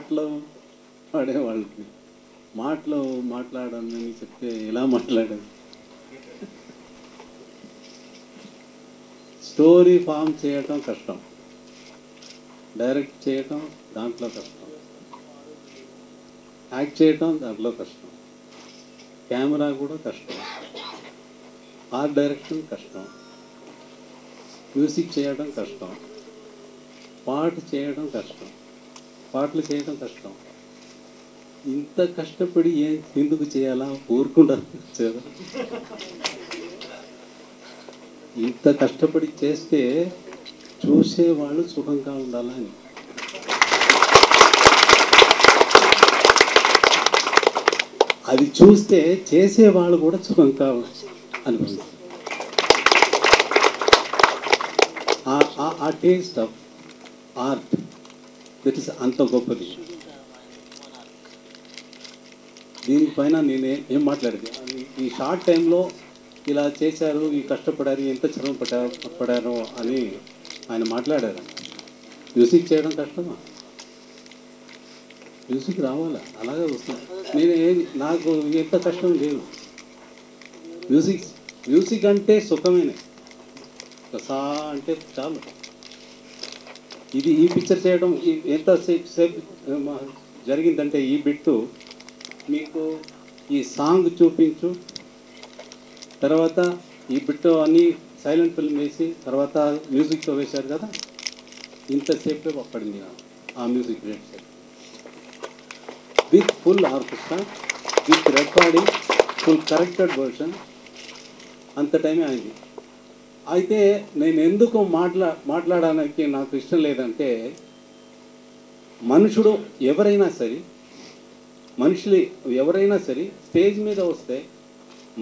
పాటలు పాడేవాళ్ళకి మాటలు మాట్లాడని చెప్తే ఎలా మాట్లాడారు? స్టోరీ ఫామ్ చేయటం కష్టం, డైరెక్ట్ చేయటం దాంట్లో కష్టం, యాక్ట్ చేయటం దాంట్లో కష్టం, కెమెరా కూడా కష్టం, ఆర్ట్ డైరెక్షన్ కష్టం, మ్యూజిక్ చేయడం కష్టం, పాట చేయడం కష్టం, పాటలు చేయడం కష్టం. ఇంత కష్టపడి ఎందుకు చేయాలా? ఊరుకుండా చేయాలా? ఇంత కష్టపడి చేస్తే చూసేవాళ్ళు సుఖంగా ఉండాలని. అది చూస్తే చేసేవాళ్ళు కూడా సుఖంగా అనిపిస్తుంది. ఆ taste of art that is అంత గొప్పది. దీనిపైన నేనే ఏం మాట్లాడేది, ఈ షార్ట్ టైంలో ఇలా చేశారు, ఈ కష్టపడారు, ఎంత శ్రమ పడారో అని ఆయన మాట్లాడారు. మ్యూజిక్ చేయడం కష్టమా? మ్యూజిక్ రావాలా, అలాగే వస్తుంది. నాకు ఎంత కష్టం లేదు. మ్యూజిక్ అంటే సుఖమేనే, సా అంటే చాలు. ఈ పిక్చర్ చేయడం ఎంత సేపు జరిగిందంటే, ఈ బిట్టు మీకు ఈ సాంగ్ చూపించు, తర్వాత ఈ బిట్టు అన్నీ సైలెంట్ ఫిల్మ్ వేసి తర్వాత మ్యూజిక్తో వేశారు కదా, ఇంతసేపే పడింది ఆ music rate with full orchestra, with recording, full corrected version, అంత టైమే అయింది. అయితే నేను ఎందుకు మాట్లాడడానికి నాకు ఇష్టం లేదంటే, మనుషులు ఎవరైనా సరే స్టేజ్ మీద వస్తే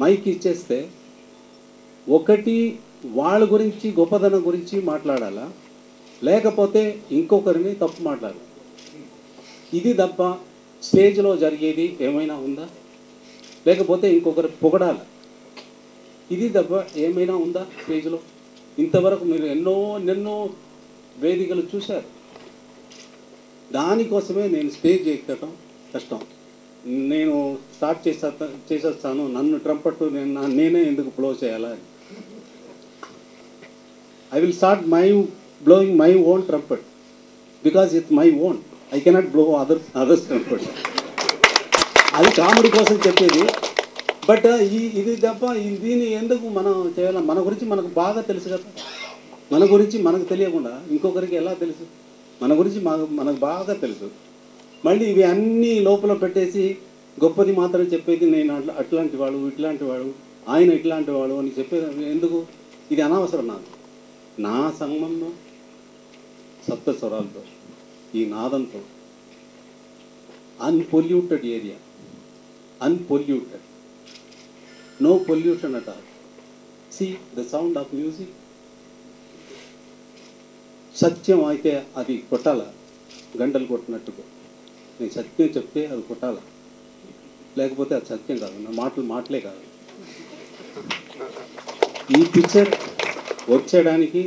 మైక్ ఇచ్చేస్తే ఒకటి వాళ్ళ గురించి గొప్పదనం గురించి మాట్లాడాలా, లేకపోతే ఇంకొకరిని తప్పు మాట్లాడాలి. ఇది తప్ప స్టేజ్లో జరిగేది ఏమైనా ఉందా? లేకపోతే ఇంకొకరు పొగడాలి, ఇది తప్ప ఏమైనా ఉందా స్టేజ్లో? ఇంతవరకు మీరు ఎన్నో వేదికలు చూశారు. దానికోసమే నేను స్టేజ్ ఎక్కడం కష్టం. నేను స్టార్ట్ చేసేస్తాను, నన్ను ట్రంపట్టు నేనే ఎందుకు బ్లో చేయాలా? I will start blowing my own trumpet because it's my own. I cannot blow others trumpet. అది కామెడీ కోసం చెప్పేది. బట్ ఇది తప్ప దీన్ని ఎందుకు మనం చేయాలి? మన గురించి మనకు బాగా తెలుసు కదా. మన గురించి మనకు తెలియకుండా ఇంకొకరికి ఎలా తెలుసు? మన గురించి మనకు బాగా తెలుసు. మళ్ళీ ఇవి అన్నీ లోపల పెట్టేసి గొప్పది మాత్రం చెప్పేది నేను అట్లాంటి వాడు, ఇట్లాంటి వాడు, ఆయన ఇట్లాంటి వాడు అని చెప్పేది ఎందుకు? ఇది అనవసరం. నా సంబంధం సప్త స్వరాలతో, ఈ నాదంతో, unpolluted area, unpolluted, no pollution at all. See the sound of music. సత్యం అయితే అది కొట్టాల, గంటలు కొట్టినట్టుగా. నేను సత్యం చెప్తే అది కొట్టాల, లేకపోతే అది సత్యం కాదు, నా మాటలే కాదు. ఈ పిక్చర్ వర్క్ చేయడానికి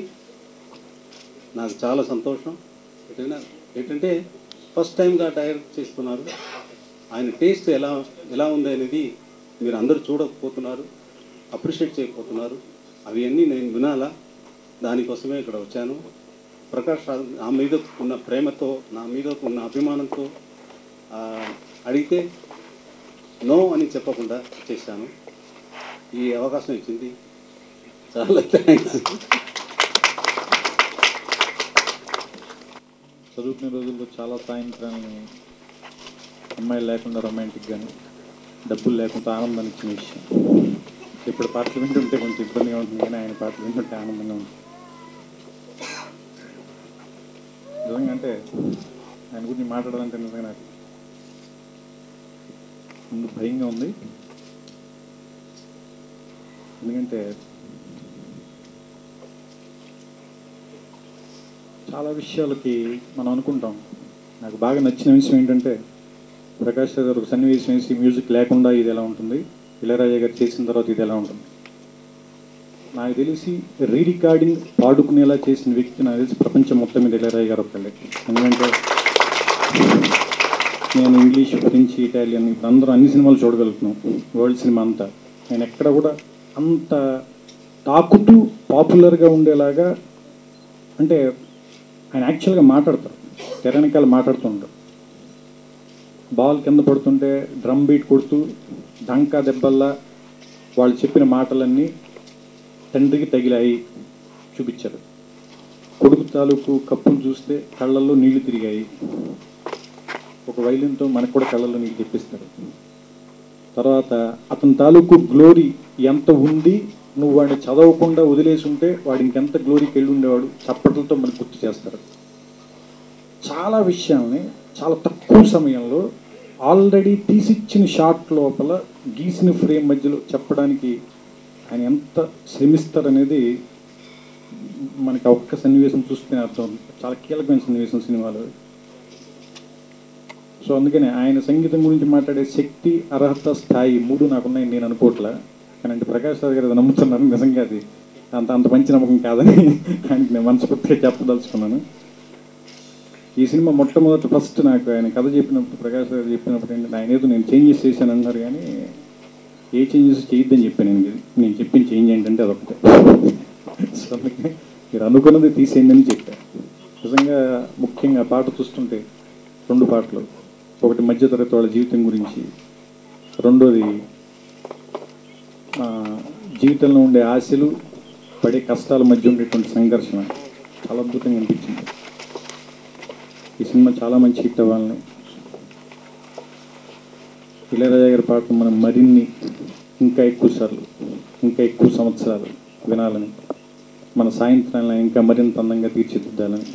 నాకు చాలా సంతోషం. ఏంటంటే ఫస్ట్ టైంగా డైరెక్ట్ చేస్తున్నారు. ఆయన టేస్ట్ ఎలా ఉంది అనేది మీరు అందరూ చూడకపోతున్నారు, అప్రిషియేట్ చేయకపోతున్నారు. అవి అన్నీ నేను వినాలా, దానికోసమే ఇక్కడ వచ్చాను. ప్రకాష్ రాజ్ నా మీద ఉన్న ప్రేమతో, నా మీద ఉన్న అభిమానంతో అడిగితే నో అని చెప్పకుండా చేశాను. ఈ అవకాశం ఇచ్చింది, చాలా థ్యాంక్స్. చదువుకునే రోజుల్లో చాలా సాయంత్రాన్ని అమ్మాయిలు లేకుండా రొమాంటిక్ కానీ, డబ్బులు లేకుండా ఆనందాన్ని ఇచ్చిన విషయం. ఇప్పుడు పాటలు వింటుంటే కొంచెం ఇబ్బందిగా ఉంటుంది, కానీ ఆయన పాటలు వింటుంటే ఆనందంగా ఉంటుంది. నిజంగా అంటే ఆయన గురించి మాట్లాడాలంటే నిజంగా నాకు ముందు భయంగా ఉంది. ఎందుకంటే చాలా విషయాలకి మనం అనుకుంటాం. నాకు బాగా నచ్చిన విషయం ఏంటంటే, ప్రకాష్ రాజ్ గారు ఒక సన్నివేశం వేసి మ్యూజిక్ లేకుండా ఇది ఎలా ఉంటుంది, ఇళయరాజా గారు చేసిన తర్వాత ఇది ఎలా ఉంటుంది. నాకు తెలిసి రీరికార్డింగ్ పాడుకునేలా చేసిన వ్యక్తి నాకు తెలిసి ప్రపంచం మొత్తం మీద ఇళయరాజా గారు ఒక్కళ్ళే. ఎందుకంటే నేను ఇంగ్లీష్, ఫ్రెంచ్, ఇటాలియన్ ఇప్పుడు అందరూ అన్ని సినిమాలు చూడగలుగుతున్నాం, వరల్డ్ సినిమా అంతా. నేను ఎక్కడ కూడా అంత తాకుతూ పాపులర్గా ఉండేలాగా, అంటే ఆయన యాక్చువల్గా మాట్లాడతారు, తెర వెనకాల మాట్లాడుతూ ఉంటారు. బాల్ కింద పడుతుంటే డ్రమ్ బీట్ కొడుతూ డంకా దెబ్బల్లా వాళ్ళు చెప్పిన మాటలన్నీ తండ్రికి తగిలాయి చూపించారు. కొడుకు తాలూకు కప్పును చూస్తే కళ్ళల్లో నీళ్లు తిరిగాయి. ఒక వైలిన్తో మనకు కూడా కళ్ళల్లో నీళ్ళు తెప్పిస్తారు. తర్వాత అతని తాలూకు గ్లోరీ ఎంత ఉంది, నువ్వు వాడిని చదవకుండా వదిలేసి ఉంటే వాడు ఇంకెంత గ్లోరీకి వెళ్ళి ఉండేవాడు, చప్పట్లతో మనకు గుర్తు చేస్తారు. చాలా విషయాల్ని చాలా తక్కువ సమయంలో ఆల్రెడీ తీసిచ్చిన షాట్ లోపల గీసిన ఫ్రేమ్ మధ్యలో చెప్పడానికి ఆయన ఎంత శ్రమిస్తారనేది మనకి ఆ ఒక్క సన్నివేశం చూస్తేనే అర్థం. చాలా కీలకమైన సన్నివేశం సినిమాలో. సో అందుకని ఆయన సంగీతం గురించి మాట్లాడే శక్తి, అర్హత, స్థాయి మూడు నాకున్నాయని నేను అనుకోవట్లే. కానీ అంటే ప్రకాష్ రాజ్ గారు అది నమ్ముతున్నారు. నిజంగా అది అంత మంచి నమ్మకం కాదని ఆయనకి నేను మనస్ఫూర్తిగా చెప్పదలుచుకున్నాను. ఈ సినిమా మొట్టమొదటి ఫస్ట్ నాకు ఆయన కథ చెప్పినప్పుడు, ప్రకాష్ గారు చెప్పినప్పుడు ఏంటంటే ఆయన ఏదో నేను చేంజెస్ చేశాను అన్నారు, కానీ ఏ చేంజెస్ చేయొద్దని చెప్పాను. నేను చెప్పిన చేంజ్ ఏంటంటే అదొకటే. సో అందుకే మీరు అనుకున్నది తీసేయండి అని చెప్పాను. నిజంగా ముఖ్యంగా పాట చూస్తుంటే 2 పాటలు, ఒకటి మధ్యతరగతి వాళ్ళ జీవితం గురించి, రెండోది జీవితంలో ఉండే ఆశలు, పడే కష్టాల మధ్య ఉండేటువంటి సంఘర్షణ చాలా అద్భుతంగా అనిపించింది. ఈ సినిమా చాలా మంచి హిట్ అవ్వాలని, ఇళయరాజా గారి పాటలు మనం మరిన్ని ఇంకా ఎక్కువ సార్లు, ఇంకా ఎక్కువ సంవత్సరాలు వినాలని, మన సాయంత్రాలను ఇంకా మరింత అందంగా తీర్చిదిద్దాలని,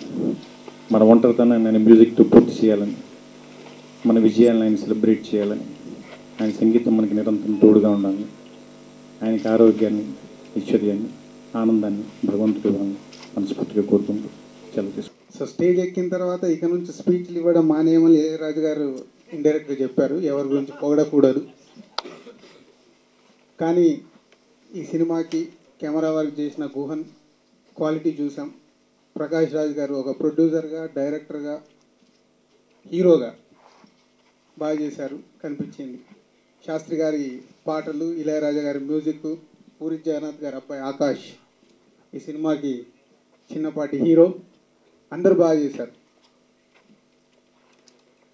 మన ఒంటరితనాన్ని ఆయన మ్యూజిక్తో పూర్తి చేయాలని, మన విజయాలను ఆయన సెలబ్రేట్ చేయాలని, ఆయన సంగీతం మనకి నిరంతరం తోడుగా ఉండాలని, ఆయనకి ఆరోగ్యాన్ని, ఐశ్వర్యాన్ని, ఆనందాన్ని భగవంతుడు ఇవ్వాలని మనస్ఫూర్తిగా కోరుకుంటూ సెలవు తీసుకుంటాం. సో స్టేజ్ ఎక్కిన తర్వాత ఇక నుంచి స్పీచ్లు ఇవ్వడం మానేయమని ఇళయరాజు గారు ఇండైరెక్ట్గా చెప్పారు. ఎవరి గురించి పొగడకూడదు. కానీ ఈ సినిమాకి కెమెరా వర్క్ చేసిన గుహన్ క్వాలిటీ చూసాం. ప్రకాష్ రాజ్ గారు ఒక ప్రొడ్యూసర్గా, డైరెక్టర్గా, హీరోగా బాగా చేశారు కనిపించింది. శాస్త్రి గారి పాటలు, ఇళయరాజా గారి మ్యూజిక్, పూరి జగన్నాథ్ గారి అబ్బాయి ఆకాష్ ఈ సినిమాకి చిన్నపాటి హీరో, అందరూ బాగా చేశారు.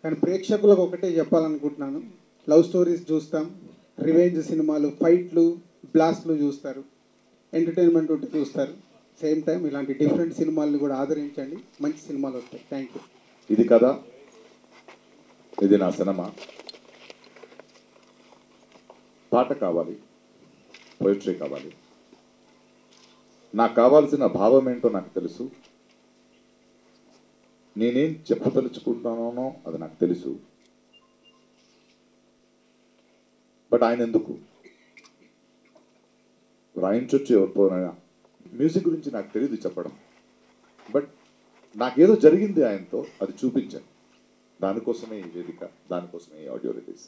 కానీ ప్రేక్షకులకు ఒకటే చెప్పాలనుకుంటున్నాను, లవ్ స్టోరీస్ చూస్తాం, రివెంజ్ సినిమాలు, ఫైట్లు, బ్లాస్ట్లు చూస్తారు, ఎంటర్టైన్మెంట్ ఉంటే చూస్తారు. సేమ్ టైం ఇలాంటి డిఫరెంట్ సినిమాలను కూడా ఆదరించండి, మంచి సినిమాలు వస్తాయి. Thank you. ఇది కదా, ఇది నా సినిమా. పాట కావాలి, పోయిట్రీ కావాలి. నాకు కావాల్సిన భావం ఏంటో నాకు తెలుసు, నేనేం చెప్పదలుచుకుంటానో అది నాకు తెలుసు. బట్ ఆయన ఎందుకు రాయించొచ్చు ఎవరితోనైనా. మ్యూజిక్ గురించి నాకు తెలియదు చెప్పడం, బట్ నాకేదో జరిగింది ఆయనతో, అది చూపించాను. దానికోసమే ఈ వేదిక, దానికోసమే ఈ ఆడియో రిలీజ్.